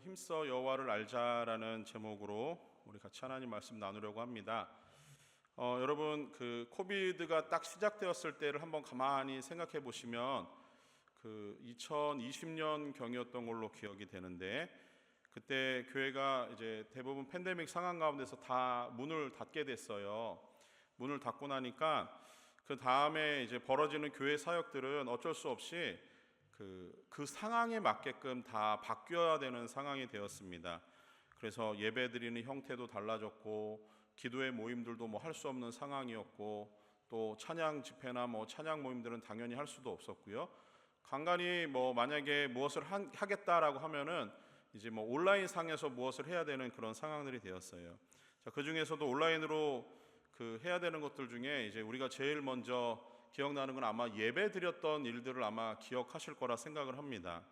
힘써 여호와를 알자라는 제목으로 우리 같이 하나님 말씀 나누려고 합니다. 여러분 그 코비드가 딱 시작되었을 때를 한번 가만히 생각해 보시면 그 2020년 경이었던 걸로 기억이 되는데, 그때 교회가 이제 대부분 팬데믹 상황 가운데서 다 문을 닫게 됐어요. 문을 닫고 나니까 그 다음에 이제 벌어지는 교회 사역들은 어쩔 수 없이 그 상황에 맞게끔 다 바뀌어야 되는 상황이 되었습니다. 그래서 예배 드리는 형태도 달라졌고, 기도의 모임들도 뭐 할 수 없는 상황이었고, 또 찬양 집회나 뭐 찬양 모임들은 당연히 할 수도 없었고요. 간간히 뭐 만약에 무엇을 하겠다라고 하면은 이제 뭐 온라인 상에서 무엇을 해야 되는 그런 상황들이 되었어요. 자, 그 중에서도 온라인으로 해야 되는 것들 중에 이제 우리가 제일 먼저 기억나는 건 아마 예배 드렸던 일들을 아마 기억하실 거라 생각을 합니다.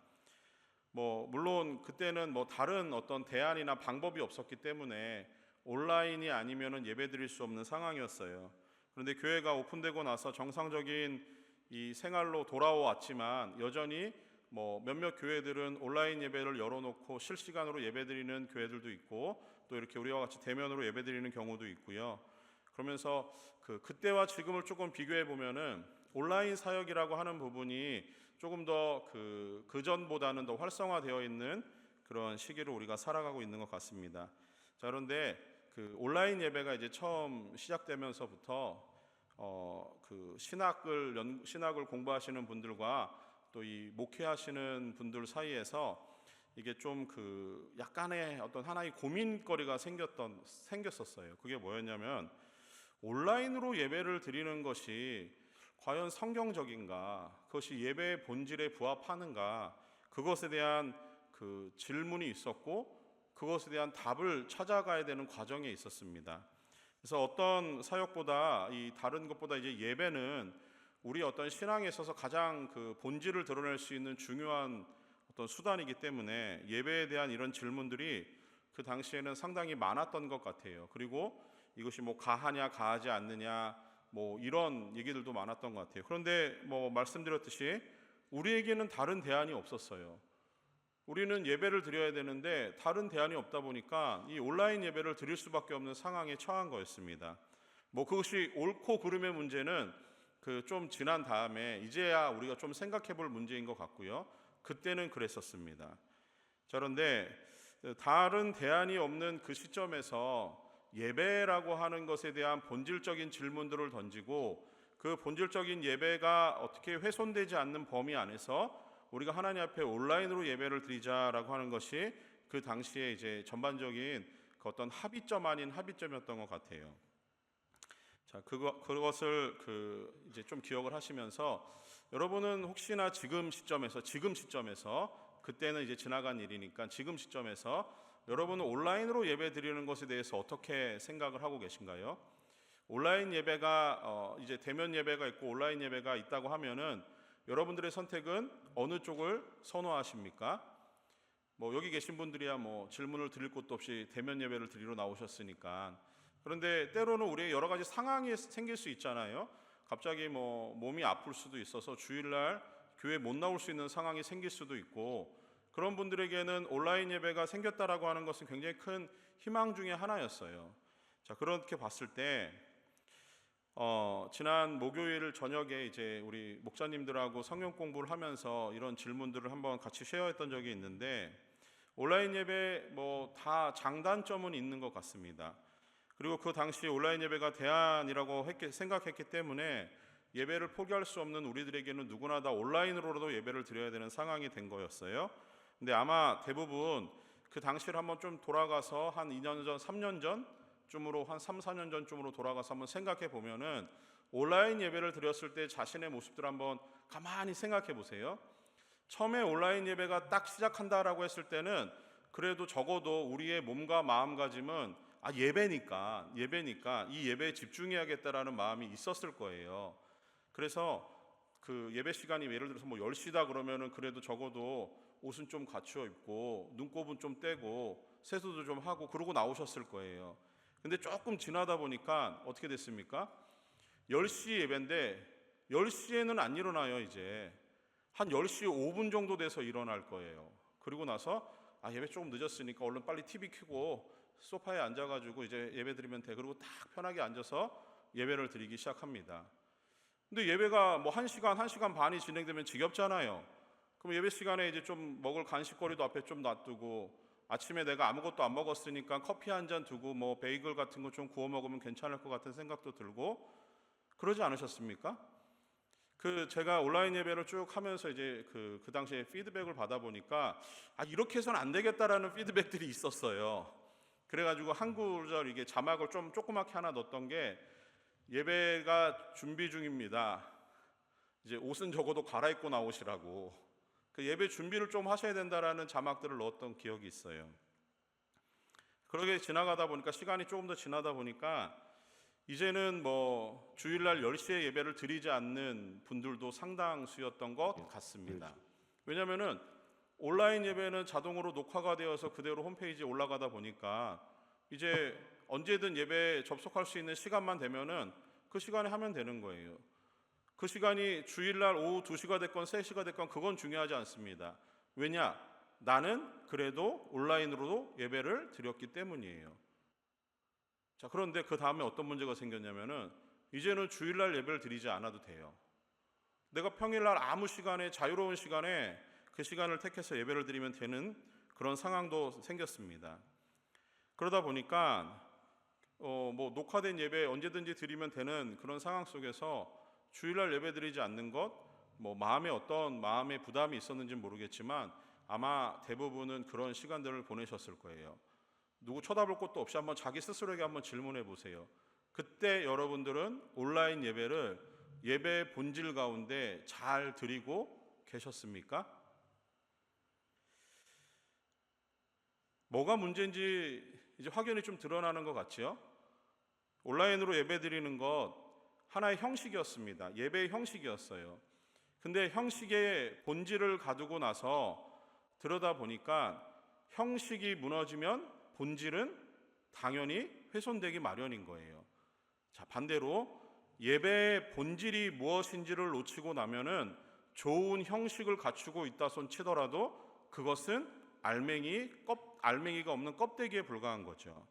뭐 물론 그때는 뭐 다른 어떤 대안이나 방법이 없었기 때문에 온라인이 아니면은 예배 드릴 수 없는 상황이었어요. 그런데 교회가 오픈되고 나서 정상적인 이 생활로 돌아왔지만 여전히 뭐 몇몇 교회들은 온라인 예배를 열어놓고 실시간으로 예배 드리는 교회들도 있고, 또 이렇게 우리와 같이 대면으로 예배 드리는 경우도 있고요. 그러면서 그때와 지금을 조금 비교해 보면은 온라인 사역이라고 하는 부분이 조금 더 그 전보다는 더 활성화되어 있는 그런 시기를 우리가 살아가고 있는 것 같습니다. 자, 그런데 온라인 예배가 이제 처음 시작되면서부터 신학을 공부하시는 분들과 또 이 목회하시는 분들 사이에서 이게 좀 약간의 어떤 하나의 고민거리가 생겼었어요. 그게 뭐였냐면, 온라인으로 예배를 드리는 것이 과연 성경적인가, 그것이 예배의 본질에 부합하는가, 그것에 대한 질문이 있었고, 그것에 대한 답을 찾아가야 되는 과정에 있었습니다. 그래서 어떤 사역보다 다른 것보다 이제 예배는 우리 어떤 신앙에 있어서 가장 본질을 드러낼 수 있는 중요한 어떤 수단이기 때문에 예배에 대한 이런 질문들이 그 당시에는 상당히 많았던 것 같아요. 그리고 이것이 뭐 가하냐 가하지 않느냐 뭐 이런 얘기들도 많았던 것 같아요. 그런데 뭐 말씀드렸듯이 우리에게는 다른 대안이 없었어요. 우리는 예배를 드려야 되는데 다른 대안이 없다 보니까 이 온라인 예배를 드릴 수밖에 없는 상황에 처한 거였습니다. 뭐 그것이 옳고 그름의 문제는 좀 지난 다음에 이제야 우리가 좀 생각해 볼 문제인 것 같고요. 그때는 그랬었습니다. 자, 그런데 다른 대안이 없는 그 시점에서 예배라고 하는 것에 대한 본질적인 질문들을 던지고, 그 본질적인 예배가 어떻게 훼손되지 않는 범위 안에서 우리가 하나님 앞에 온라인으로 예배를 드리자라고 하는 것이 그 당시에 이제 전반적인 어떤 합의점 아닌 합의점이었던 것 같아요. 자, 그것을 이제 좀 기억을 하시면서, 여러분은 혹시나 지금 시점에서 그때는 이제 지나간 일이니까 지금 시점에서 여러분은 온라인으로 예배 드리는 것에 대해서 어떻게 생각을 하고 계신가요? 온라인 예배가 이제 대면 예배가 있고 온라인 예배가 있다고 하면은 여러분들의 선택은 어느 쪽을 선호하십니까? 뭐 여기 계신 분들이야 뭐 질문을 드릴 것도 없이 대면 예배를 드리러 나오셨으니까. 그런데 때로는 우리의 여러 가지 상황이 생길 수 있잖아요. 갑자기 뭐 몸이 아플 수도 있어서 주일날 교회 못 나올 수 있는 상황이 생길 수도 있고, 그런 분들에게는 온라인 예배가 생겼다라고 하는 것은 굉장히 큰 희망 중에 하나였어요. 자, 그렇게 봤을 때 지난 목요일 저녁에 이제 우리 목사님들하고 성경 공부를 하면서 이런 질문들을 한번 같이 쉐어했던 적이 있는데, 온라인 예배 뭐 다 장단점은 있는 것 같습니다. 그리고 그 당시 온라인 예배가 대안이라고 생각했기 때문에 예배를 포기할 수 없는 우리들에게는 누구나 다 온라인으로라도 예배를 드려야 되는 상황이 된 거였어요. 근데 아마 대부분 그 당시를 한번 좀 돌아가서 한 2년 전, 3년 전쯤으로 한 3, 4년 전쯤으로 돌아가서 한번 생각해 보면은 온라인 예배를 드렸을 때 자신의 모습들을 한번 가만히 생각해 보세요. 처음에 온라인 예배가 딱 시작한다라고 했을 때는 그래도 적어도 우리의 몸과 마음가짐은 예배니까 이 예배에 집중해야겠다라는 마음이 있었을 거예요. 그래서 예배 시간이 예를 들어서 뭐 10시다 그러면은 그래도 적어도 옷은 좀 갖추어 입고 눈곱은 좀 떼고 세수도 좀 하고 그러고 나오셨을 거예요. 근데 조금 지나다 보니까 어떻게 됐습니까? 10시 예배인데 10시에는 안 일어나요. 이제 한 10시 5분 정도 돼서 일어날 거예요. 그리고 나서 예배 조금 늦었으니까 얼른 빨리 TV 켜고 소파에 앉아가지고 이제 예배 드리면 돼. 그리고 딱 편하게 앉아서 예배를 드리기 시작합니다. 근데 예배가 뭐 1시간 반이 진행되면 지겹잖아요. 그럼 예배 시간에 이제 좀 먹을 간식거리도 앞에 좀 놔두고, 아침에 내가 아무것도 안 먹었으니까 커피 한 잔 두고 뭐 베이글 같은 거 좀 구워 먹으면 괜찮을 것 같은 생각도 들고, 그러지 않으셨습니까? 제가 온라인 예배를 쭉 하면서 이제 그 당시에 피드백을 받아보니까 이렇게 해서는 안 되겠다라는 피드백들이 있었어요. 그래가지고 한 구절 이게 자막을 좀 조그맣게 하나 넣었던 게, 예배가 준비 중입니다. 이제 옷은 적어도 갈아입고 나오시라고. 그 예배 준비를 좀 하셔야 된다라는 자막들을 넣었던 기억이 있어요. 그러게 지나가다 보니까, 시간이 조금 더 지나다 보니까 이제는 뭐 주일날 10시에 예배를 드리지 않는 분들도 상당수였던 것 같습니다. 왜냐하면은 온라인 예배는 자동으로 녹화가 되어서 그대로 홈페이지에 올라가다 보니까 이제 언제든 예배에 접속할 수 있는 시간만 되면은 그 시간에 하면 되는 거예요. 그 시간이 주일날 오후 2시가 됐건 3시가 됐건 그건 중요하지 않습니다. 왜냐? 나는 그래도 온라인으로도 예배를 드렸기 때문이에요. 자, 그런데 그 다음에 어떤 문제가 생겼냐면은 이제는 주일날 예배를 드리지 않아도 돼요. 내가 평일날 아무 시간에, 자유로운 시간에 그 시간을 택해서 예배를 드리면 되는 그런 상황도 생겼습니다. 그러다 보니까 뭐 녹화된 예배 언제든지 드리면 되는 그런 상황 속에서 주일날 예배 드리지 않는 것, 뭐 마음의 부담이 있었는지는 모르겠지만 아마 대부분은 그런 시간들을 보내셨을 거예요. 누구 쳐다볼 것도 없이 한번 자기 스스로에게 한번 질문해 보세요. 그때 여러분들은 온라인 예배를 예배의 본질 가운데 잘 드리고 계셨습니까? 뭐가 문제인지 이제 확연히 좀 드러나는 것 같지요? 온라인으로 예배 드리는 것 하나의 형식이었습니다. 예배의 형식이었어요. 근데 형식의 본질을 가두고 나서 들여다보니까 형식이 무너지면 본질은 당연히 훼손되기 마련인 거예요. 자, 반대로 예배의 본질이 무엇인지를 놓치고 나면은 좋은 형식을 갖추고 있다 손 치더라도 그것은 알맹이가 없는 껍데기에 불과한 거죠.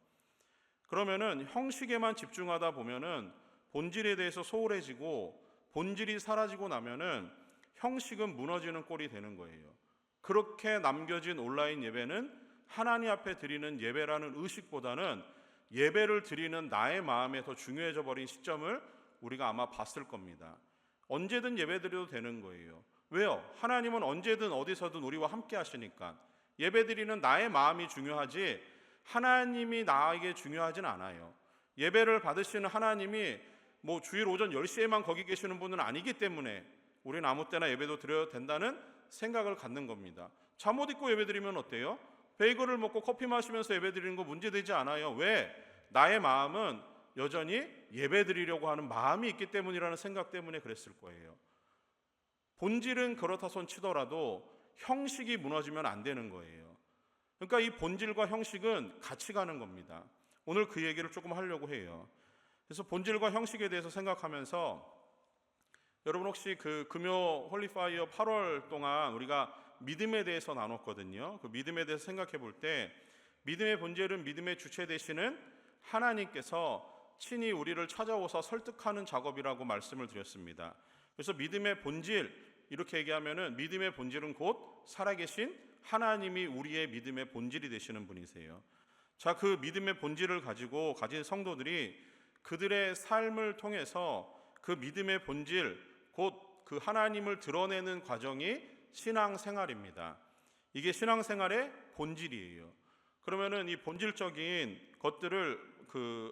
그러면은 형식에만 집중하다 보면은 본질에 대해서 소홀해지고, 본질이 사라지고 나면은 형식은 무너지는 꼴이 되는 거예요. 그렇게 남겨진 온라인 예배는 하나님 앞에 드리는 예배라는 의식보다는 예배를 드리는 나의 마음에 더 중요해져 버린 시점을 우리가 아마 봤을 겁니다. 언제든 예배 드려도 되는 거예요. 왜요? 하나님은 언제든 어디서든 우리와 함께 하시니까. 예배 드리는 나의 마음이 중요하지 하나님이 나에게 중요하진 않아요. 예배를 받으시는 하나님이 뭐 주일 오전 10시에만 거기 계시는 분은 아니기 때문에 우리는 아무 때나 예배도 드려야 된다는 생각을 갖는 겁니다. 잠옷 입고 예배 드리면 어때요? 베이글을 먹고 커피 마시면서 예배 드리는 거 문제되지 않아요. 왜? 나의 마음은 여전히 예배 드리려고 하는 마음이 있기 때문이라는 생각 때문에 그랬을 거예요. 본질은 그렇다 손 치더라도 형식이 무너지면 안 되는 거예요. 그러니까 이 본질과 형식은 같이 가는 겁니다. 오늘 그 얘기를 조금 하려고 해요. 그래서 본질과 형식에 대해서 생각하면서 여러분 혹시 그 금요 홀리파이어 8월 동안 우리가 믿음에 대해서 나눴거든요. 그 믿음에 대해서 생각해 볼 때 믿음의 본질은 믿음의 주체 되시는 하나님께서 친히 우리를 찾아오사 설득하는 작업이라고 말씀을 드렸습니다. 그래서 믿음의 본질, 이렇게 얘기하면은 믿음의 본질은 곧 살아계신 하나님이 우리의 믿음의 본질이 되시는 분이세요. 자, 그 믿음의 본질을 가진 성도들이 그들의 삶을 통해서 그 믿음의 본질, 곧 그 하나님을 드러내는 과정이 신앙생활입니다. 이게 신앙생활의 본질이에요. 그러면은 이 본질적인 것들을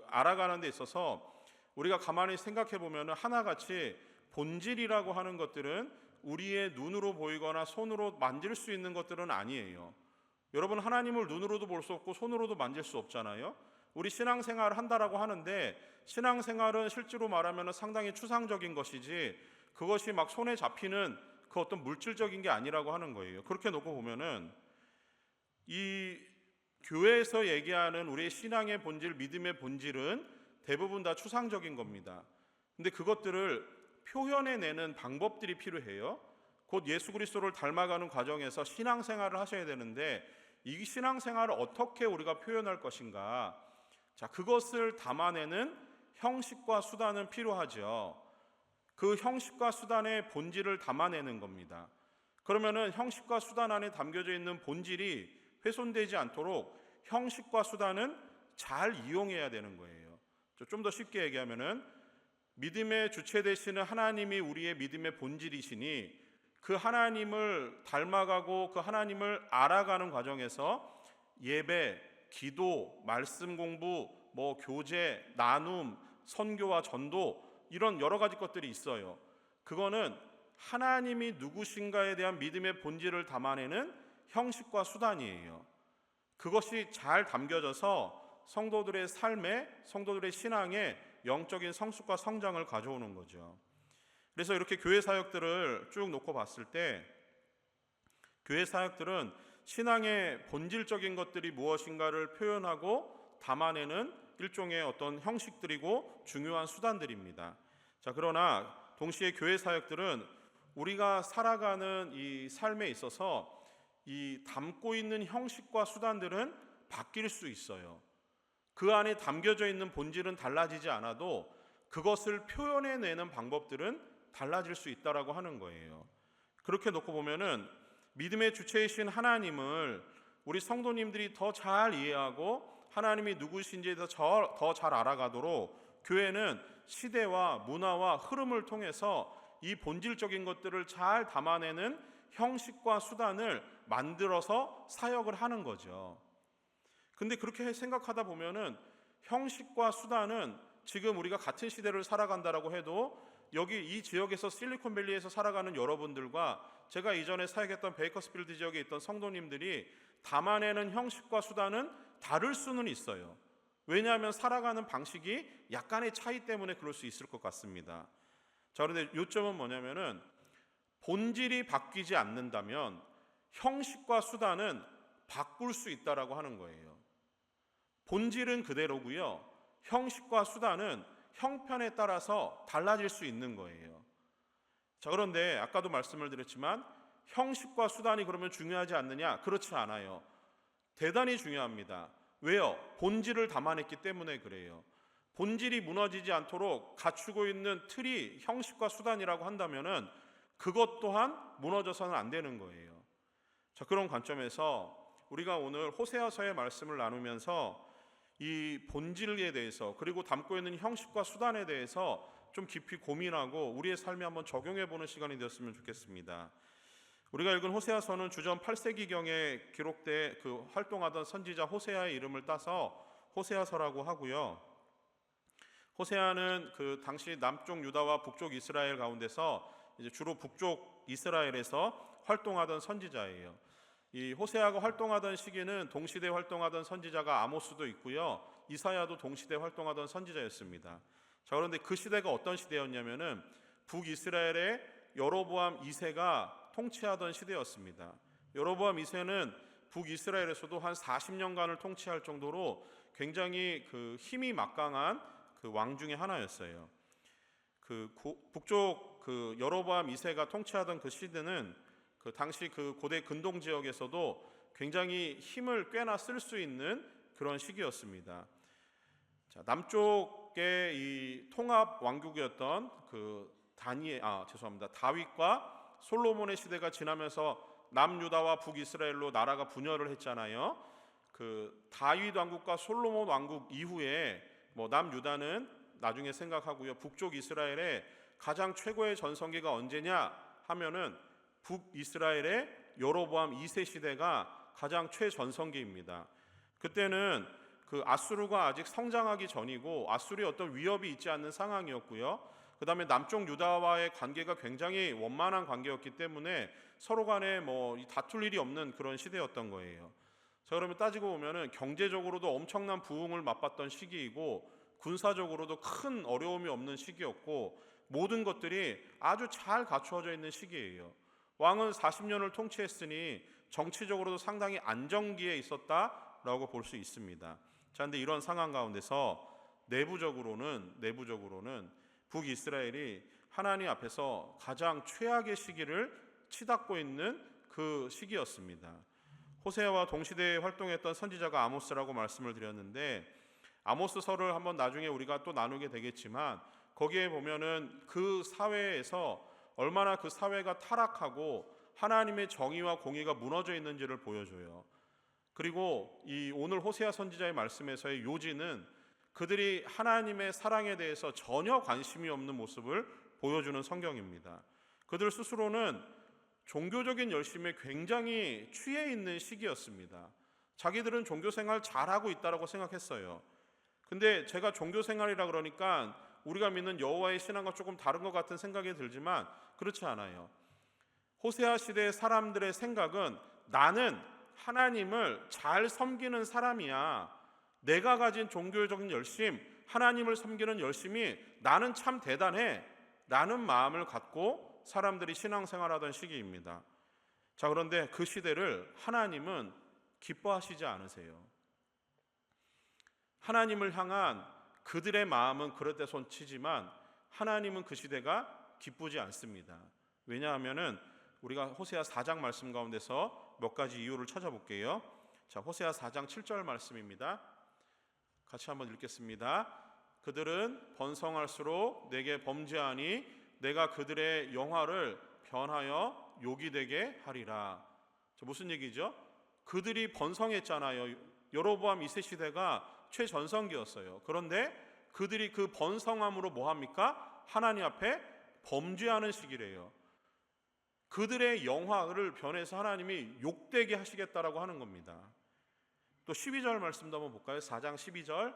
알아가는 데 있어서 우리가 가만히 생각해 보면은 하나같이 본질이라고 하는 것들은 우리의 눈으로 보이거나 손으로 만질 수 있는 것들은 아니에요. 여러분, 하나님을 눈으로도 볼 수 없고 손으로도 만질 수 없잖아요. 우리 신앙생활을 한다라고 하는데 신앙생활은 실제로 말하면 상당히 추상적인 것이지 그것이 막 손에 잡히는 그 어떤 물질적인 게 아니라고 하는 거예요. 그렇게 놓고 보면은 이 교회에서 얘기하는 우리의 신앙의 본질, 믿음의 본질은 대부분 다 추상적인 겁니다. 근데 그것들을 표현해내는 방법들이 필요해요. 곧 예수 그리스도를 닮아가는 과정에서 신앙생활을 하셔야 되는데 이 신앙생활을 어떻게 우리가 표현할 것인가? 자, 그것을 담아내는 형식과 수단은 필요하죠. 그 형식과 수단의 본질을 담아내는 겁니다. 그러면은 형식과 수단 안에 담겨져 있는 본질이 훼손되지 않도록 형식과 수단은 잘 이용해야 되는 거예요. 좀 더 쉽게 얘기하면은 믿음의 주체 되시는 하나님이 우리의 믿음의 본질이시니 그 하나님을 닮아가고 그 하나님을 알아가는 과정에서 예배, 기도, 말씀 공부, 교제, 나눔, 선교와 전도 이런 여러 가지 것들이 있어요. 그거는 하나님이 누구신가에 대한 믿음의 본질을 담아내는 형식과 수단이에요. 그것이 잘 담겨져서 성도들의 삶에, 성도들의 신앙에 영적인 성숙과 성장을 가져오는 거죠. 그래서 이렇게 교회 사역들을 쭉 놓고 봤을 때 교회 사역들은 신앙의 본질적인 것들이 무엇인가를 표현하고 담아내는 일종의 어떤 형식들이고 중요한 수단들입니다. 자, 그러나 동시에 교회 사역들은 우리가 살아가는 이 삶에 있어서 이 담고 있는 형식과 수단들은 바뀔 수 있어요. 그 안에 담겨져 있는 본질은 달라지지 않아도 그것을 표현해내는 방법들은 달라질 수 있다라고 하는 거예요. 그렇게 놓고 보면은 믿음의 주체이신 하나님을 우리 성도님들이 더 잘 이해하고 하나님이 누구신지에 대해서 더 잘 알아가도록 교회는 시대와 문화와 흐름을 통해서 이 본질적인 것들을 잘 담아내는 형식과 수단을 만들어서 사역을 하는 거죠. 근데 그렇게 생각하다 보면은 형식과 수단은 지금 우리가 같은 시대를 살아간다라고 해도 여기 이 지역에서 실리콘밸리에서 살아가는 여러분들과 제가 이전에 사역했던 베이커스필드 지역에 있던 성도님들이 담아내는 형식과 수단은 다를 수는 있어요. 왜냐하면 살아가는 방식이 약간의 차이 때문에 그럴 수 있을 것 같습니다. 자, 그런데 요점은 뭐냐면은 본질이 바뀌지 않는다면 형식과 수단은 바꿀 수 있다라고 하는 거예요. 본질은 그대로고요. 형식과 수단은 형편에 따라서 달라질 수 있는 거예요. 자, 그런데 아까도 말씀을 드렸지만 형식과 수단이 그러면 중요하지 않느냐? 그렇지 않아요. 대단히 중요합니다. 왜요? 본질을 담아냈기 때문에 그래요. 본질이 무너지지 않도록 갖추고 있는 틀이 형식과 수단이라고 한다면은 그것 또한 무너져서는 안 되는 거예요. 자, 그런 관점에서 우리가 오늘 호세아서의 말씀을 나누면서 이 본질에 대해서 그리고 담고 있는 형식과 수단에 대해서 좀 깊이 고민하고 우리의 삶에 한번 적용해보는 시간이 되었으면 좋겠습니다. 우리가 읽은 호세아서는 주전 8세기경에 기록돼 그 활동하던 선지자 호세아의 이름을 따서 호세아서라고 하고요. 호세아는 그 당시 남쪽 유다와 북쪽 이스라엘 가운데서 이제 주로 북쪽 이스라엘에서 활동하던 선지자예요. 이 호세아가 활동하던 시기는 동시대 활동하던 선지자가 아모스도 있고요. 이사야도 동시대 활동하던 선지자였습니다. 자, 그런데 그 시대가 어떤 시대였냐면은 북이스라엘의 여로보암 2세가 통치하던 시대였습니다. 여로보암 2세는 북이스라엘에서도 한 40년간을 통치할 정도로 굉장히 그 힘이 막강한 그 왕 중에 하나였어요. 그 북쪽 그 여로보암 2세가 통치하던 그 시대는 그 당시 그 고대 근동 지역에서도 굉장히 힘을 꽤나 쓸 수 있는 그런 시기였습니다. 자, 남쪽의 이 통합 왕국이었던 그 다윗과 솔로몬의 시대가 지나면서 남유다와 북이스라엘로 나라가 분열을 했잖아요. 그 다윗 왕국과 솔로몬 왕국 이후에 남유다는 나중에 생각하고요. 북쪽 이스라엘의 가장 최고의 전성기가 언제냐 하면은 북이스라엘의 여로보암 2세 시대가 가장 최전성기입니다. 그때는 그 아수르가 아직 성장하기 전이고 아수르의 어떤 위협이 있지 않는 상황이었고요. 그 다음에 남쪽 유다와의 관계가 굉장히 원만한 관계였기 때문에 서로 간에 다툴 일이 없는 그런 시대였던 거예요. 자, 그러면 따지고 보면은 경제적으로도 엄청난 부흥을 맛봤던 시기이고 군사적으로도 큰 어려움이 없는 시기였고 모든 것들이 아주 잘 갖추어져 있는 시기예요. 왕은 40년을 통치했으니 정치적으로도 상당히 안정기에 있었다라고 볼 수 있습니다. 자, 근데 이런 상황 가운데서 내부적으로는 북이스라엘이 하나님 앞에서 가장 최악의 시기를 치닫고 있는 그 시기였습니다. 호세아와 동시대에 활동했던 선지자가 아모스라고 말씀을 드렸는데, 아모스서를 한번 나중에 우리가 또 나누게 되겠지만 거기에 보면은 그 사회에서 얼마나 그 사회가 타락하고 하나님의 정의와 공의가 무너져 있는지를 보여줘요. 그리고 이 오늘 호세아 선지자의 말씀에서의 요지는 그들이 하나님의 사랑에 대해서 전혀 관심이 없는 모습을 보여주는 성경입니다. 그들 스스로는 종교적인 열심에 굉장히 취해 있는 시기였습니다. 자기들은 종교생활 잘하고 있다고 생각했어요. 근데 제가 종교생활이라 그러니까 우리가 믿는 여호와의 신앙과 조금 다른 것 같은 생각이 들지만 그렇지 않아요. 호세아 시대의 사람들의 생각은 나는 하나님을 잘 섬기는 사람이야. 내가 가진 종교적인 열심, 하나님을 섬기는 열심이 나는 참 대단해 라는 마음을 갖고 사람들이 신앙생활하던 시기입니다. 자, 그런데 그 시대를 하나님은 기뻐하시지 않으세요. 하나님을 향한 그들의 마음은 그릇에 손치지만 하나님은 그 시대가 기쁘지 않습니다. 왜냐하면은 우리가 호세아 4장 말씀 가운데서 몇 가지 이유를 찾아볼게요. 자, 호세아 4장 7절 말씀입니다. 같이 한번 읽겠습니다. 그들은 번성할수록 내게 범죄하니 내가 그들의 영화를 변하여 욕이 되게 하리라. 무슨 얘기죠? 그들이 번성했잖아요. 여로보암 2세 시대가 최전성기였어요. 그런데 그들이 그 번성함으로 뭐합니까? 하나님 앞에 범죄하는 시기래요. 그들의 영화를 변해서 하나님이 욕되게 하시겠다라고 하는 겁니다. 또 12절 말씀도 한번 볼까요? 4장 12절.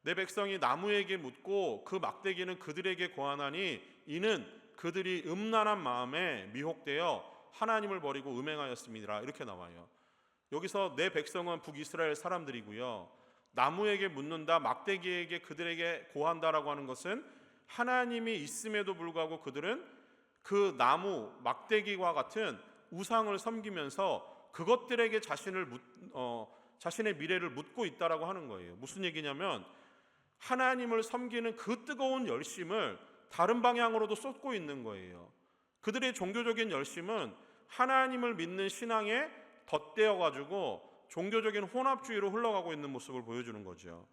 내 백성이 나무에게 묻고 그 막대기는 그들에게 고하나니 이는 그들이 음란한 마음에 미혹되어 하나님을 버리고 음행하였습니다. 이렇게 나와요. 여기서 내 백성은 북이스라엘 사람들이고요. 나무에게 묻는다, 막대기에게 그들에게 고한다라고 하는 것은 하나님이 있음에도 불구하고 그들은 그 나무, 막대기와 같은 우상을 섬기면서 그것들에게 자신의 미래를 묻고 있다라고 하는 거예요. 무슨 얘기냐면 하나님을 섬기는 그 뜨거운 열심을 다른 방향으로도 쏟고 있는 거예요. 그들의 종교적인 열심은 하나님을 믿는 신앙에 덧대어 가지고 종교적인 혼합주의로 흘러가고 있는 모습을 보여주는 거죠.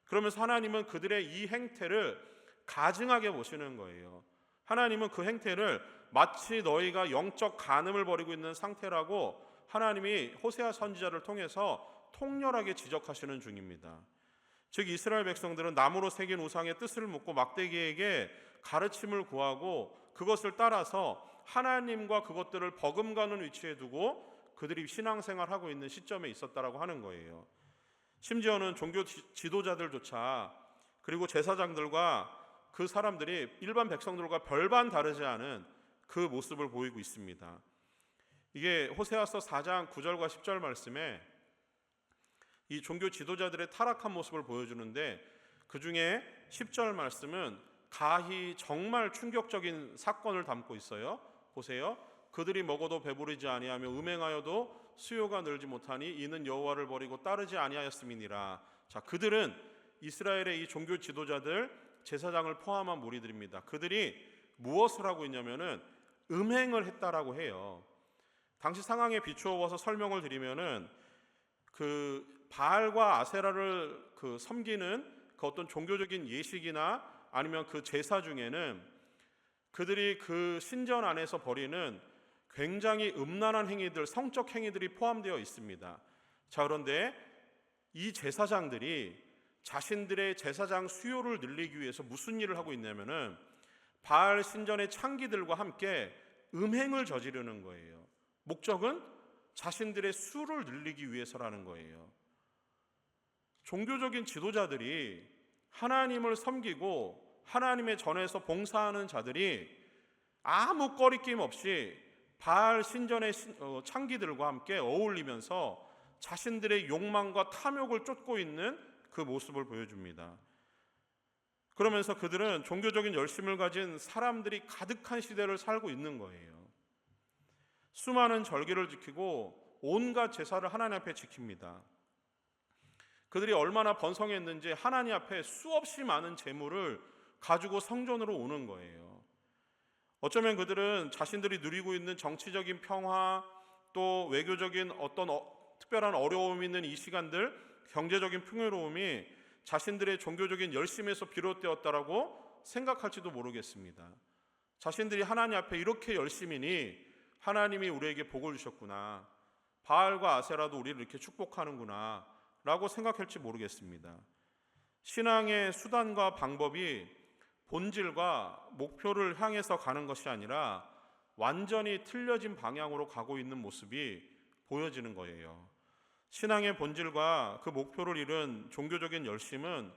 그러면서 하나님은 그들의 이 행태를 가증하게 보시는 거예요. 하나님은 그 행태를 마치 너희가 영적 간음을 벌이고 있는 상태라고 하나님이 호세아 선지자를 통해서 통렬하게 지적하시는 중입니다. 즉 이스라엘 백성들은 나무로 새긴 우상의 뜻을 묻고 막대기에게 가르침을 구하고 그것을 따라서 하나님과 그것들을 버금가는 위치에 두고 그들이 신앙생활하고 있는 시점에 있었다라고 하는 거예요. 심지어는 종교 지도자들조차 그리고 제사장들과 그 사람들이 일반 백성들과 별반 다르지 않은 그 모습을 보이고 있습니다. 이게 호세아서 4장 9절과 10절 말씀에 이 종교 지도자들의 타락한 모습을 보여주는데 그 중에 10절 말씀은 가히 정말 충격적인 사건을 담고 있어요. 보세요. 그들이 먹어도 배부르지 아니하며 음행하여도 수요가 늘지 못하니 이는 여호와를 버리고 따르지 아니하였음이니라. 자, 그들은 이스라엘의 이 종교 지도자들, 제사장을 포함한 무리들입니다. 그들이 무엇을 하고 있냐면은 음행을 했다라고 해요. 당시 상황에 비추어 봐서 설명을 드리면은 그 바알과 아세라를 섬기는 그 어떤 종교적인 예식이나 아니면 그 제사 중에는 그들이 그 신전 안에서 벌이는 굉장히 음란한 행위들, 성적 행위들이 포함되어 있습니다. 자, 그런데 이 제사장들이 자신들의 제사장 수요를 늘리기 위해서 무슨 일을 하고 있냐면은 바알 신전의 창기들과 함께 음행을 저지르는 거예요. 목적은 자신들의 수를 늘리기 위해서라는 거예요. 종교적인 지도자들이 하나님을 섬기고 하나님의 전에서 봉사하는 자들이 아무 꺼리낌 없이 바알 신전의 창기들과 함께 어울리면서 자신들의 욕망과 탐욕을 쫓고 있는 그 모습을 보여줍니다. 그러면서 그들은 종교적인 열심을 가진 사람들이 가득한 시대를 살고 있는 거예요. 수많은 절기를 지키고 온갖 제사를 하나님 앞에 지킵니다. 그들이 얼마나 번성했는지 하나님 앞에 수없이 많은 재물을 가지고 성전으로 오는 거예요. 어쩌면 그들은 자신들이 누리고 있는 정치적인 평화 또 외교적인 어떤 특별한 어려움이 있는 이 시간들, 경제적인 풍요로움이 자신들의 종교적인 열심에서 비롯되었다라고 생각할지도 모르겠습니다. 자신들이 하나님 앞에 이렇게 열심이니 하나님이 우리에게 복을 주셨구나, 바알과 아세라도 우리를 이렇게 축복하는구나 라고 생각할지 모르겠습니다. 신앙의 수단과 방법이 본질과 목표를 향해서 가는 것이 아니라 완전히 틀려진 방향으로 가고 있는 모습이 보여지는 거예요. 신앙의 본질과 그 목표를 잃은 종교적인 열심은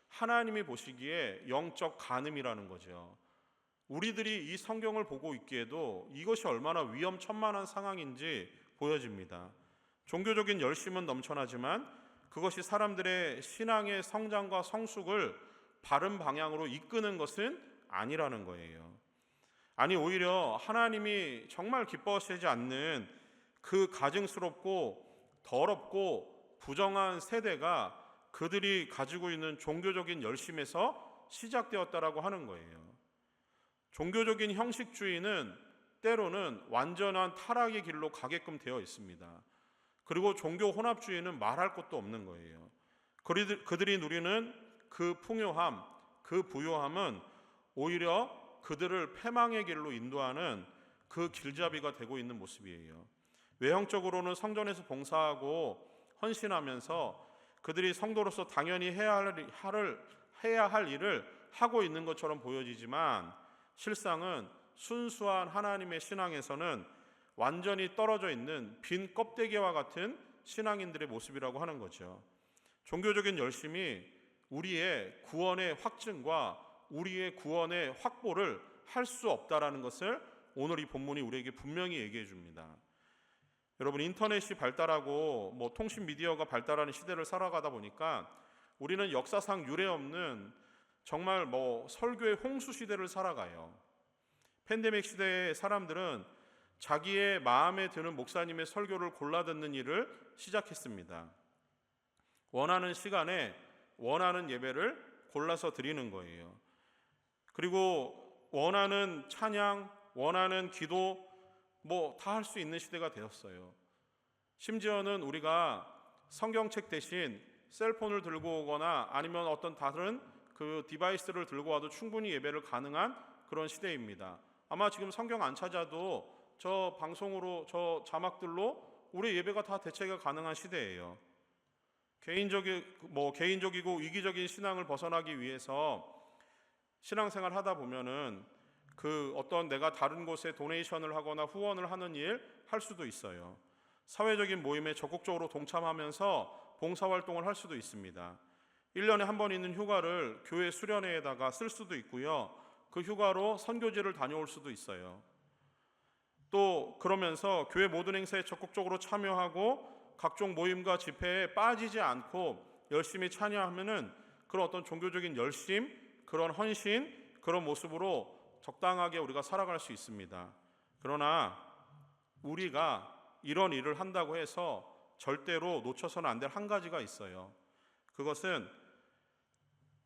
하나님이 보시기에 영적 간음이라는 거죠. 우리들이 이 성경을 보고 있기에도 이것이 얼마나 위험천만한 상황인지 보여집니다. 종교적인 열심은 넘쳐나지만 그것이 사람들의 신앙의 성장과 성숙을 바른 방향으로 이끄는 것은 아니라는 거예요. 아니, 오히려 하나님이 정말 기뻐하시지 않는 그 가증스럽고 더럽고 부정한 세대가 그들이 가지고 있는 종교적인 열심에서 시작되었다라고 하는 거예요. 종교적인 형식주의는 때로는 완전한 타락의 길로 가게끔 되어 있습니다. 그리고 종교 혼합주의는 말할 것도 없는 거예요. 그들이 누리는 그 풍요함, 그 부요함은 오히려 그들을 패망의 길로 인도하는 그 길잡이가 되고 있는 모습이에요. 외형적으로는 성전에서 봉사하고 헌신하면서 그들이 성도로서 당연히 해야 할 일을 하고 있는 것처럼 보여지지만 실상은 순수한 하나님의 신앙에서는 완전히 떨어져 있는 빈 껍데기와 같은 신앙인들의 모습이라고 하는 거죠. 종교적인 열심이 우리의 구원의 확증과 우리의 구원의 확보를 할 수 없다라는 것을 오늘 이 본문이 우리에게 분명히 얘기해 줍니다. 여러분, 인터넷이 발달하고 통신 미디어가 발달하는 시대를 살아가다 보니까 우리는 역사상 유례없는 정말 설교의 홍수 시대를 살아가요. 팬데믹 시대의 사람들은 자기의 마음에 드는 목사님의 설교를 골라 듣는 일을 시작했습니다. 원하는 시간에 원하는 예배를 골라서 드리는 거예요. 그리고 원하는 찬양, 원하는 기도 다 할 수 있는 시대가 되었어요. 심지어는 우리가 성경책 대신 셀폰을 들고 오거나 아니면 어떤 다른 그 디바이스를 들고 와도 충분히 예배를 가능한 그런 시대입니다. 아마 지금 성경 안 찾아도 저 방송으로 저 자막들로 우리 예배가 다 대체가 가능한 시대예요. 개인적이고 이기적인 신앙을 벗어나기 위해서 신앙생활 하다 보면은 그 어떤 내가 다른 곳에 도네이션을 하거나 후원을 하는 일 할 수도 있어요. 사회적인 모임에 적극적으로 동참하면서 봉사활동을 할 수도 있습니다. 1년에 한 번 있는 휴가를 교회 수련회에다가 쓸 수도 있고요. 그 휴가로 선교지를 다녀올 수도 있어요. 또 그러면서 교회 모든 행사에 적극적으로 참여하고 각종 모임과 집회에 빠지지 않고 열심히 참여하면은 그런 어떤 종교적인 열심, 그런 헌신, 그런 모습으로 적당하게 우리가 살아갈 수 있습니다. 그러나 우리가 이런 일을 한다고 해서 절대로 놓쳐서는 안 될 한 가지가 있어요. 그것은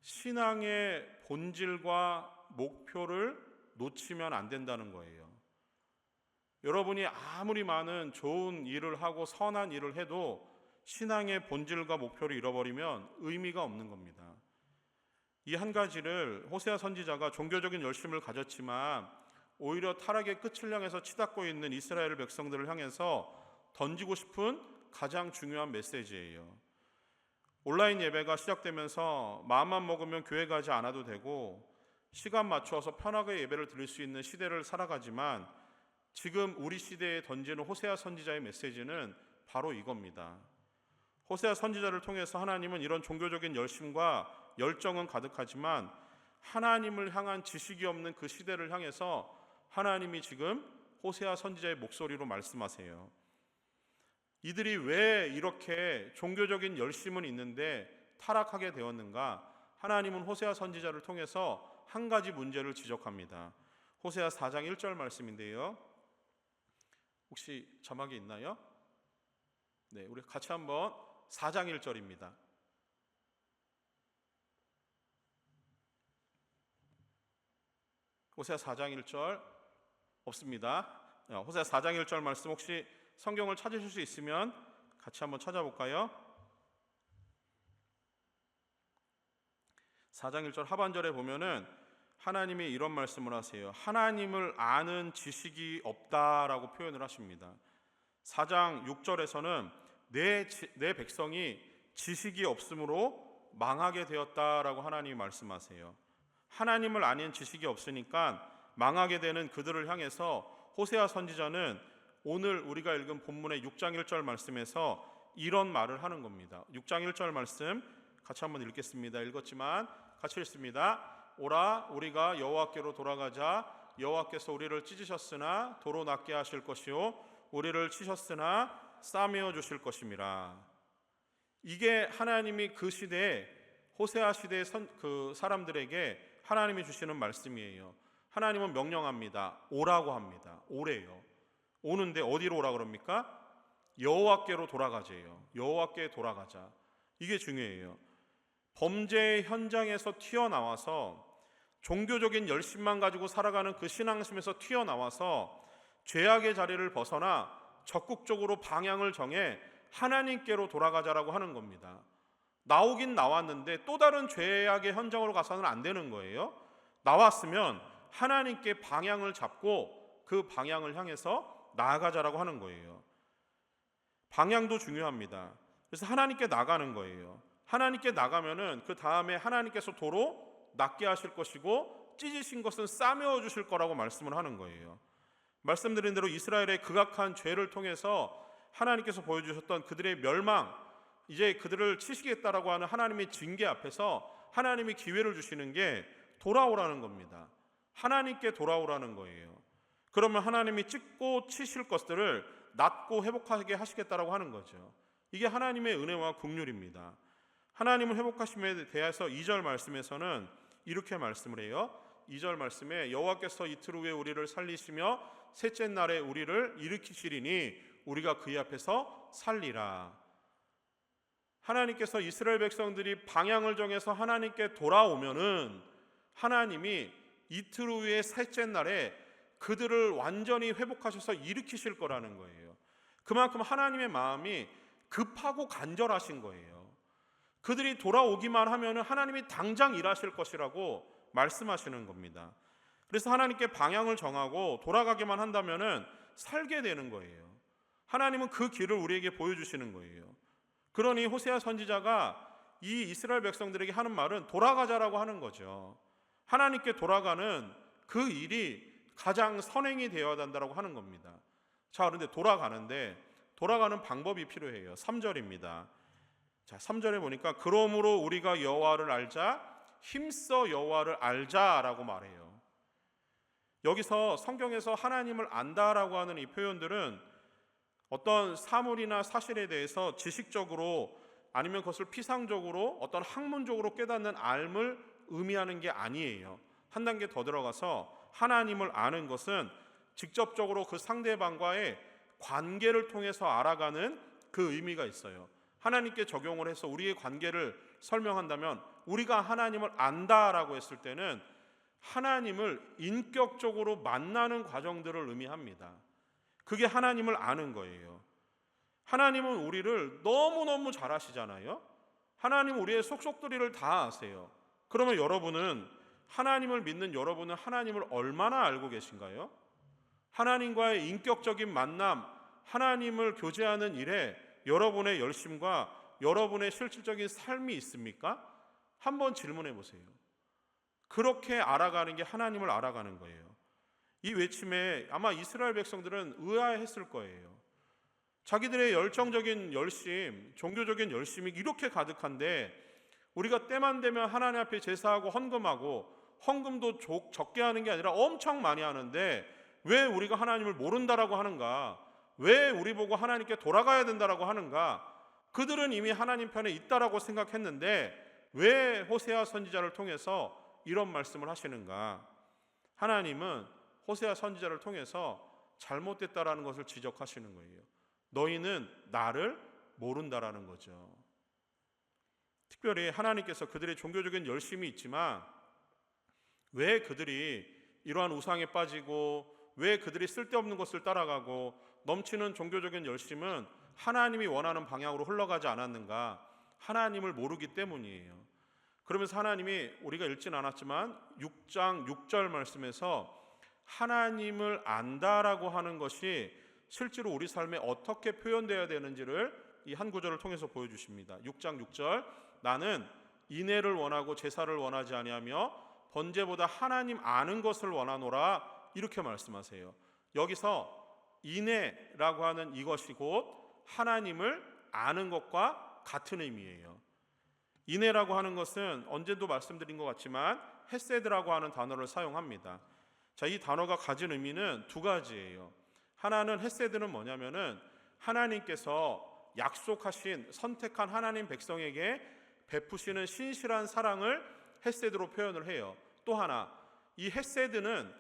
신앙의 본질과 목표를 놓치면 안 된다는 거예요. 여러분이 아무리 많은 좋은 일을 하고 선한 일을 해도 신앙의 본질과 목표를 잃어버리면 의미가 없는 겁니다. 이 한 가지를 호세아 선지자가 종교적인 열심을 가졌지만 오히려 타락의 끝을 향해서 치닫고 있는 이스라엘 백성들을 향해서 던지고 싶은 가장 중요한 메시지예요. 온라인 예배가 시작되면서 마음만 먹으면 교회 가지 않아도 되고 시간 맞춰서 편하게 예배를 드릴 수 있는 시대를 살아가지만 지금 우리 시대에 던지는 호세아 선지자의 메시지는 바로 이겁니다. 호세아 선지자를 통해서 하나님은 이런 종교적인 열심과 열정은 가득하지만 하나님을 향한 지식이 없는 그 시대를 향해서 하나님이 지금 호세아 선지자의 목소리로 말씀하세요. 이들이 왜 이렇게 종교적인 열심은 있는데 타락하게 되었는가? 하나님은 호세아 선지자를 통해서 한 가지 문제를 지적합니다. 호세아 4장 1절 말씀인데요. 혹시 자막이 있나요? 네, 우리 같이 한번 4장 1절입니다. 호세아 4장 1절 없습니다. 호세아 4장 1절 말씀 혹시 성경을 찾으실 수 있으면 같이 한번 찾아볼까요? 4장 1절 하반절에 보면은 하나님이 이런 말씀을 하세요. 하나님을 아는 지식이 없다라고 표현을 하십니다. 4장 6절에서는 내 백성이 지식이 없으므로 망하게 되었다라고 하나님이 말씀하세요. 하나님을 아는 지식이 없으니까 망하게 되는 그들을 향해서 호세아 선지자는 오늘 우리가 읽은 본문의 6장 1절 말씀에서 이런 말을 하는 겁니다. 6장 1절 말씀 같이 한번 읽겠습니다. 읽었지만 같이 읽습니다. 오라 우리가 여호와께로 돌아가자. 여호와께서 우리를 찢으셨으나 도로 낫게 하실 것이요 우리를 치셨으나 싸매어 주실 것임이라. 이게 하나님이 그 시대에 호세아 시대의 그 사람들에게 하나님이 주시는 말씀이에요. 하나님은 명령합니다. 오라고 합니다. 오래요. 오는데 어디로 오라 그럽니까? 여호와께로 돌아가재요. 여호와께 돌아가자. 이게 중요해요. 범죄의 현장에서 튀어나와서 종교적인 열심만 가지고 살아가는 그 신앙심에서 튀어나와서 죄악의 자리를 벗어나 적극적으로 방향을 정해 하나님께로 돌아가자라고 하는 겁니다. 나오긴 나왔는데 또 다른 죄악의 현장으로 가서는 안 되는 거예요. 나왔으면 하나님께 방향을 잡고 그 방향을 향해서 나아가자라고 하는 거예요. 방향도 중요합니다. 그래서 하나님께 나가는 거예요. 하나님께 나가면은 그 다음에 하나님께서 도로 낫게 하실 것이고 찢으신 것은 싸매어 주실 거라고 말씀을 하는 거예요. 말씀드린 대로 이스라엘의 극악한 죄를 통해서 하나님께서 보여주셨던 그들의 멸망, 이제 그들을 치시겠다라고 하는 하나님의 징계 앞에서 하나님이 기회를 주시는 게 돌아오라는 겁니다. 하나님께 돌아오라는 거예요. 그러면 하나님이 찢고 치실 것들을 낫고 회복하게 하시겠다라고 하는 거죠. 이게 하나님의 은혜와 긍휼입니다. 하나님을 회복하심에 대해서 2절 말씀에서는 이렇게 말씀을 해요. 2절 말씀에 여호와께서 이틀 후에 우리를 살리시며 셋째 날에 우리를 일으키시리니 우리가 그의 앞에서 살리라. 하나님께서 이스라엘 백성들이 방향을 정해서 하나님께 돌아오면은 하나님이 이틀 후에 셋째 날에 그들을 완전히 회복하셔서 일으키실 거라는 거예요. 그만큼 하나님의 마음이 급하고 간절하신 거예요. 그들이 돌아오기만 하면은 하나님이 당장 일하실 것이라고 말씀하시는 겁니다. 그래서 하나님께 방향을 정하고 돌아가기만 한다면은 살게 되는 거예요. 하나님은 그 길을 우리에게 보여주시는 거예요. 그러니 호세아 선지자가 이 이스라엘 백성들에게 하는 말은 돌아가자라고 하는 거죠. 하나님께 돌아가는 그 일이 가장 선행이 되어야 한다고 하는 겁니다. 자, 그런데 돌아가는 방법이 필요해요. 3절입니다. 자, 3절에 보니까 그러므로 우리가 여호와를 알자, 힘써 여호와를 알자라고 말해요. 여기서 성경에서 하나님을 안다라고 하는 이 표현들은 어떤 사물이나 사실에 대해서 지식적으로 아니면 그것을 피상적으로 어떤 학문적으로 깨닫는 알을 의미하는 게 아니에요. 한 단계 더 들어가서 하나님을 아는 것은 직접적으로 그 상대방과의 관계를 통해서 알아가는 그 의미가 있어요. 하나님께 적용을 해서 우리의 관계를 설명한다면 우리가 하나님을 안다라고 했을 때는 하나님을 인격적으로 만나는 과정들을 의미합니다. 그게 하나님을 아는 거예요. 하나님은 우리를 너무너무 잘 아시잖아요. 하나님은 우리의 속속들이를 다 아세요. 그러면 여러분은 하나님을 믿는 여러분은 하나님을 얼마나 알고 계신가요? 하나님과의 인격적인 만남, 하나님을 교제하는 일에 여러분의 열심과 여러분의 실질적인 삶이 있습니까? 한번 질문해 보세요. 그렇게 알아가는 게 하나님을 알아가는 거예요. 이 외침에 아마 이스라엘 백성들은 의아했을 거예요. 자기들의 열정적인 열심, 종교적인 열심이 이렇게 가득한데 우리가 때만 되면 하나님 앞에 제사하고 헌금하고 헌금도 적게 하는 게 아니라 엄청 많이 하는데 왜 우리가 하나님을 모른다라고 하는가? 왜 우리 보고 하나님께 돌아가야 된다라고 하는가? 그들은 이미 하나님 편에 있다라고 생각했는데 왜 호세아 선지자를 통해서 이런 말씀을 하시는가? 하나님은 호세아 선지자를 통해서 잘못됐다라는 것을 지적하시는 거예요. 너희는 나를 모른다라는 거죠. 특별히 하나님께서 그들의 종교적인 열심이 있지만 왜 그들이 이러한 우상에 빠지고 왜 그들이 쓸데없는 것을 따라가고 넘치는 종교적인 열심은 하나님이 원하는 방향으로 흘러가지 않았는가? 하나님을 모르기 때문이에요. 그러면서 하나님이 우리가 읽진 않았지만 6장 6절 말씀에서 하나님을 안다라고 하는 것이 실제로 우리 삶에 어떻게 표현되어야 되는지를 이 한 구절을 통해서 보여주십니다. 6장 6절, 나는 인애를 원하고 제사를 원하지 아니하며 번제보다 하나님 아는 것을 원하노라, 이렇게 말씀하세요. 여기서 인애라고 하는 이것이 곧 하나님을 아는 것과 같은 의미예요. 인애라고 하는 것은 언제도 말씀드린 것 같지만 헤세드라고 하는 단어를 사용합니다. 자, 이 단어가 가진 의미는 두 가지예요. 하나는, 헤세드는 뭐냐면은 하나님께서 약속하신 선택한 하나님 백성에게 베푸시는 신실한 사랑을 헤세드로 표현을 해요. 또 하나, 이 헤세드는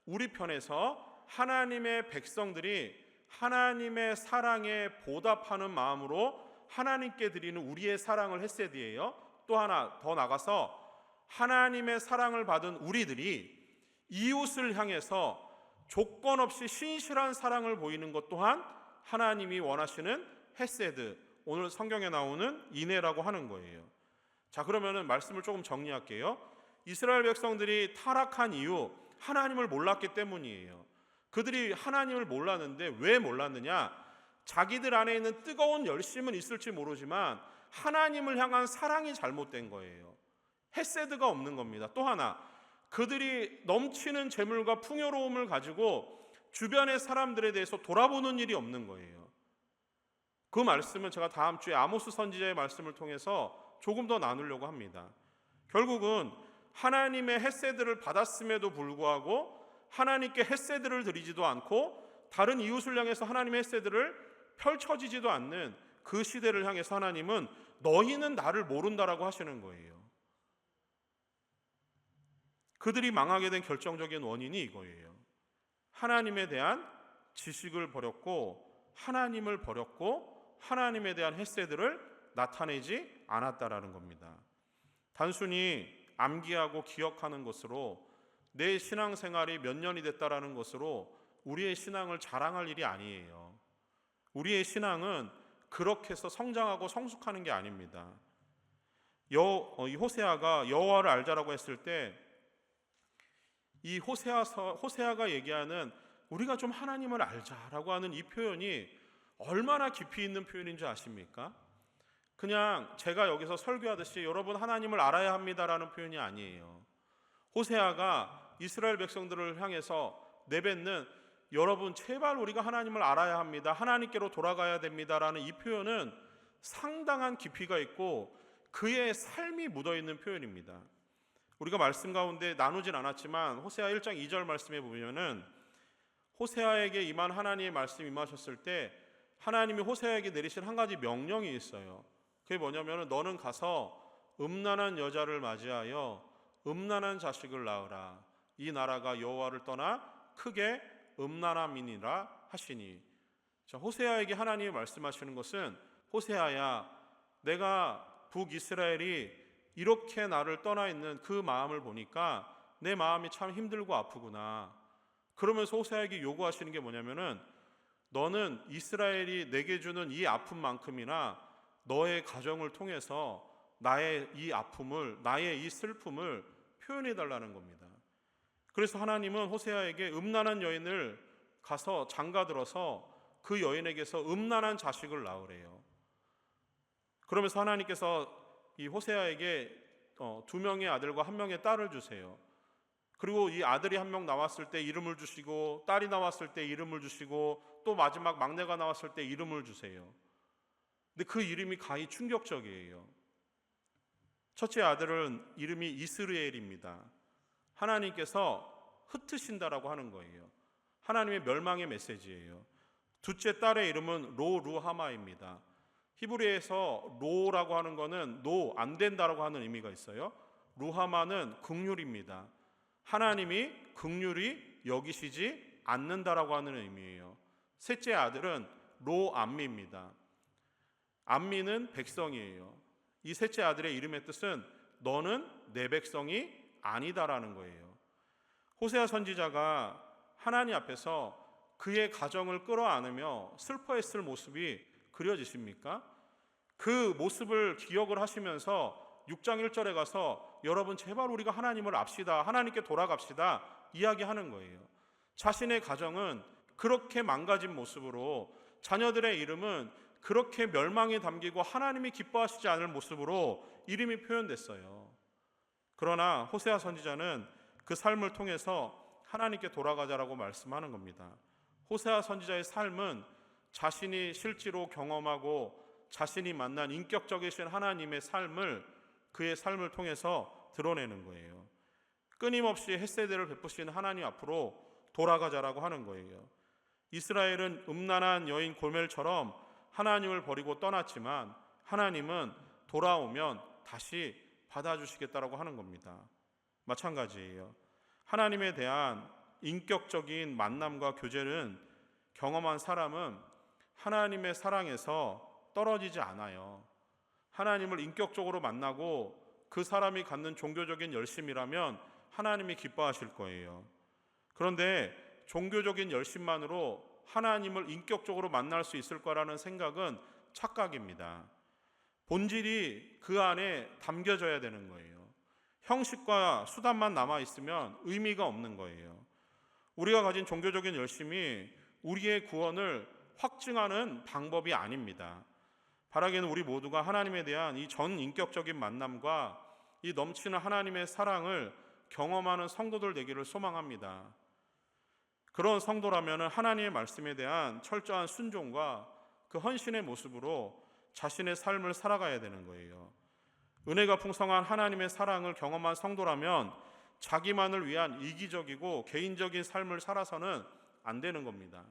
우리 편에서 하나님의 백성들이 하나님의 사랑에 보답하는 마음으로 하나님께 드리는 우리의 사랑을 헤세드예요. 또 하나 더 나가서 하나님의 사랑을 받은 우리들이 이웃을 향해서 조건 없이 신실한 사랑을 보이는 것 또한 하나님이 원하시는 헤세드, 오늘 성경에 나오는 인애라고 하는 거예요. 자, 그러면은 말씀을 조금 정리할게요. 이스라엘 백성들이 타락한 이유, 하나님을 몰랐기 때문이에요. 그들이 하나님을 몰랐는데 왜 몰랐느냐? 자기들 안에 있는 뜨거운 열심은 있을지 모르지만 하나님을 향한 사랑이 잘못된 거예요. 헤세드가 없는 겁니다. 또 하나, 그들이 넘치는 재물과 풍요로움을 가지고 주변의 사람들에 대해서 돌아보는 일이 없는 거예요. 그 말씀은 제가 다음 주에 아모스 선지자의 말씀을 통해서 조금 더 나누려고 합니다. 결국은 하나님의 헤세드를 받았음에도 불구하고 하나님께 헤세드를 드리지도 않고 다른 이웃을 향해서 하나님의 헤세드를 펼쳐지지도 않는 그 시대를 향해서 하나님은 너희는 나를 모른다라고 하시는 거예요. 그들이 망하게 된 결정적인 원인이 이거예요. 하나님에 대한 지식을 버렸고 하나님을 버렸고 하나님에 대한 헤세드를 나타내지 않았다라는 겁니다. 단순히 암기하고 기억하는 것으로 내 신앙생활이 몇 년이 됐다라는 것으로 우리의 신앙을 자랑할 일이 아니에요. 우리의 신앙은 그렇게 해서 성장하고 성숙하는 게 아닙니다. 이 호세아가 여호와를 알자라고 했을 때 이 호세아가 얘기하는 우리가 좀 하나님을 알자라고 하는 이 표현이 얼마나 깊이 있는 표현인 줄 아십니까? 그냥 제가 여기서 설교하듯이 여러분 하나님을 알아야 합니다라는 표현이 아니에요. 호세아가 이스라엘 백성들을 향해서 내뱉는 여러분 제발 우리가 하나님을 알아야 합니다, 하나님께로 돌아가야 됩니다라는 이 표현은 상당한 깊이가 있고 그의 삶이 묻어있는 표현입니다. 우리가 말씀 가운데 나누진 않았지만 호세아 1장 2절 말씀에 보면은 호세아에게 임한 하나님의 말씀이 임하셨을 때 하나님이 호세아에게 내리신 한 가지 명령이 있어요. 그게 뭐냐면은 너는 가서 음란한 여자를 맞이하여 음란한 자식을 낳으라. 이 나라가 여호와를 떠나 크게 음란함이니라 하시니. 자, 호세아에게 하나님이 말씀하시는 것은 호세아야, 내가 북이스라엘이 이렇게 나를 떠나 있는 그 마음을 보니까 내 마음이 참 힘들고 아프구나. 그러면서 호세아에게 요구하시는 게 뭐냐면은 너는 이스라엘이 내게 주는 이 아픔만큼이나 너의 가정을 통해서 나의 이 아픔을, 나의 이 슬픔을 표현해 달라는 겁니다. 그래서 하나님은 호세아에게 음란한 여인을 가서 장가들어서 그 여인에게서 음란한 자식을 낳으래요. 그러면서 하나님께서 이 호세아에게 2명의 아들과 1명의 딸을 주세요. 그리고 이 아들이 1명 나왔을 때 이름을 주시고 딸이 나왔을 때 이름을 주시고 또 마지막 막내가 나왔을 때 이름을 주세요. 근데 그 이름이 가히 충격적이에요. 첫째 아들은 이름이 이스르엘입니다. 하나님께서 흩으신다라고 하는 거예요. 하나님의 멸망의 메시지예요. 둘째 딸의 이름은 로루하마입니다. 히브리에서 로라고 하는 거는 노, 안 된다라고 하는 의미가 있어요. 루하마는 긍휼입니다. 하나님이 긍휼히 여기시지 않는다라고 하는 의미예요. 셋째 아들은 로암미입니다. 암미는 백성이에요. 이 셋째 아들의 이름의 뜻은 너는 내 백성이 아니다라는 거예요. 호세아 선지자가 하나님 앞에서 그의 가정을 끌어안으며 슬퍼했을 모습이 그려지십니까? 그 모습을 기억을 하시면서 6장 1절에 가서 여러분 제발 우리가 하나님을 압시다, 하나님께 돌아갑시다 이야기하는 거예요. 자신의 가정은 그렇게 망가진 모습으로, 자녀들의 이름은 그렇게 멸망에 담기고 하나님이 기뻐하시지 않을 모습으로 이름이 표현됐어요. 그러나 호세아 선지자는 그 삶을 통해서 하나님께 돌아가자라고 말씀하는 겁니다. 호세아 선지자의 삶은 자신이 실제로 경험하고 자신이 만난 인격적이신 하나님의 삶을, 그의 삶을 통해서 드러내는 거예요. 끊임없이 헷세대를 베푸시는 하나님 앞으로 돌아가자라고 하는 거예요. 이스라엘은 음란한 여인 고멜처럼 하나님을 버리고 떠났지만 하나님은 돌아오면 다시 받아주시겠다라고 하는 겁니다. 마찬가지예요. 하나님에 대한 인격적인 만남과 교제는 경험한 사람은 하나님의 사랑에서 떨어지지 않아요. 하나님을 인격적으로 만나고 그 사람이 갖는 종교적인 열심이라면 하나님이 기뻐하실 거예요. 그런데 종교적인 열심만으로 하나님을 인격적으로 만날 수 있을 거라는 생각은 착각입니다. 본질이 그 안에 담겨져야 되는 거예요. 형식과 수단만 남아있으면 의미가 없는 거예요. 우리가 가진 종교적인 열심이 우리의 구원을 확증하는 방법이 아닙니다. 바라기는 우리 모두가 하나님에 대한 이 전인격적인 만남과 이 넘치는 하나님의 사랑을 경험하는 성도들 되기를 소망합니다. 그런 성도라면 하나님의 말씀에 대한 철저한 순종과 그 헌신의 모습으로 자신의 삶을 살아가야 되는 거예요. 은혜가 풍성한 하나님의 사랑을 경험한 성도라면 자기만을 위한 이기적이고 개인적인 삶을 살아서는 안 되는 겁니다.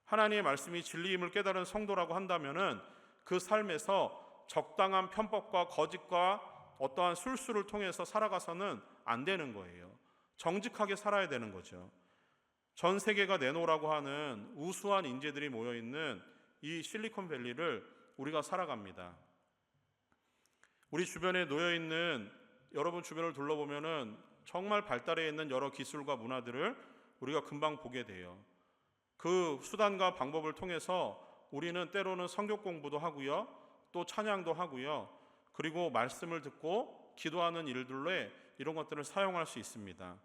하나님의 말씀이 진리임을 깨달은 성도라고 한다면은 그 삶에서 적당한 편법과 거짓과 어떠한 술수를 통해서 살아가서는 안 되는 거예요. 정직하게 살아야 되는 거죠. 전 세계가 내놓으라고 하는 우수한 인재들이 모여있는 이 실리콘밸리를 우리가 살아갑니다. 우리 주변에 놓여있는, 여러분 주변을 둘러보면은 정말 발달해 있는 여러 기술과 문화들을 우리가 금방 보게 돼요. 그 수단과 방법을 통해서 우리는 때로는 성경 공부도 하고요, 또 찬양도 하고요, 그리고 말씀을 듣고 기도하는 일들에 이런 것들을 사용할 수 있습니다.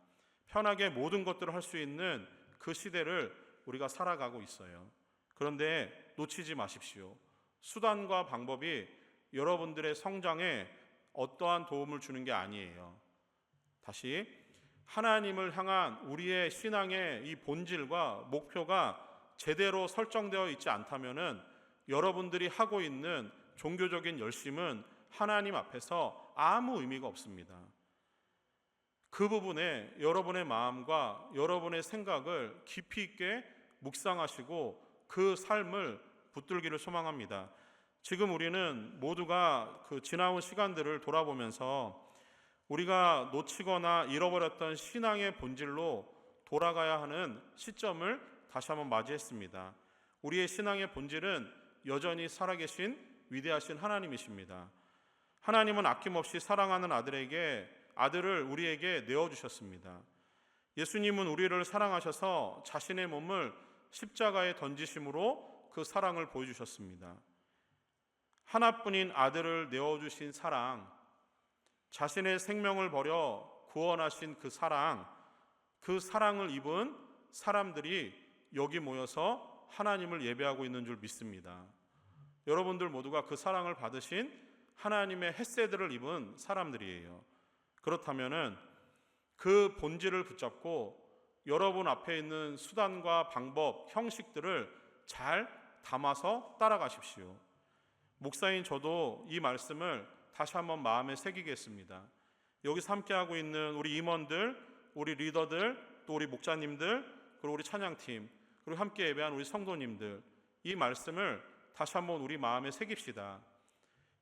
편하게 모든 것들을 할 수 있는 그 시대를 우리가 살아가고 있어요. 그런데 놓치지 마십시오. 수단과 방법이 여러분들의 성장에 어떠한 도움을 주는 게 아니에요. 다시, 하나님을 향한 우리의 신앙의 이 본질과 목표가 제대로 설정되어 있지 않다면은 여러분들이 하고 있는 종교적인 열심은 하나님 앞에서 아무 의미가 없습니다. 그 부분에 여러분의 마음과 여러분의 생각을 깊이 있게 묵상하시고 그 삶을 붙들기를 소망합니다. 지금 우리는 모두가 그 지나온 시간들을 돌아보면서 우리가 놓치거나 잃어버렸던 신앙의 본질로 돌아가야 하는 시점을 다시 한번 맞이했습니다. 우리의 신앙의 본질은 여전히 살아계신 위대하신 하나님이십니다. 하나님은 아낌없이 사랑하는 아들을 우리에게 내어주셨습니다. 예수님은 우리를 사랑하셔서 자신의 몸을 십자가에 던지심으로 그 사랑을 보여주셨습니다. 하나뿐인 아들을 내어주신 사랑, 자신의 생명을 버려 구원하신 그 사랑을 입은 사람들이 여기 모여서 하나님을 예배하고 있는 줄 믿습니다. 여러분들 모두가 그 사랑을 받으신 하나님의 헷세들을 입은 사람들이에요. 그렇다면은 그 본질을 붙잡고 여러분 앞에 있는 수단과 방법, 형식들을 잘 담아서 따라가십시오. 목사인 저도 이 말씀을 다시 한번 마음에 새기겠습니다. 여기서 함께하고 있는 우리 임원들, 우리 리더들, 또 우리 목자님들, 그리고 우리 찬양팀, 그리고 함께 예배한 우리 성도님들, 이 말씀을 다시 한번 우리 마음에 새깁시다.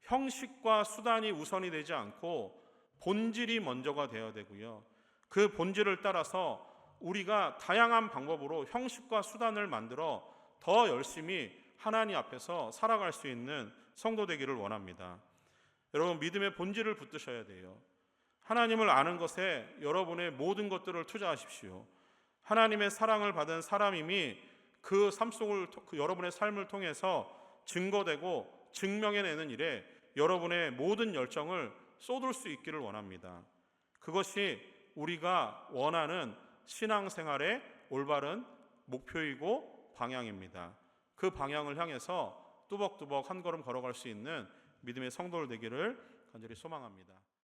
형식과 수단이 우선이 되지 않고 본질이 먼저가 되어야 되고요, 그 본질을 따라서 우리가 다양한 방법으로 형식과 수단을 만들어 더 열심히 하나님 앞에서 살아갈 수 있는 성도 되기를 원합니다. 여러분, 믿음의 본질을 붙드셔야 돼요. 하나님을 아는 것에 여러분의 모든 것들을 투자하십시오. 하나님의 사랑을 받은 사람임이 그 삶 속을, 여러분의 삶을 통해서 증거되고 증명해내는 일에 여러분의 모든 열정을 쏟을 수 있기를 원합니다. 그것이 우리가 원하는 신앙생활의 올바른 목표이고 방향입니다. 그 방향을 향해서 뚜벅뚜벅 한 걸음 걸어갈 수 있는 믿음의 성도들 되기를 간절히 소망합니다.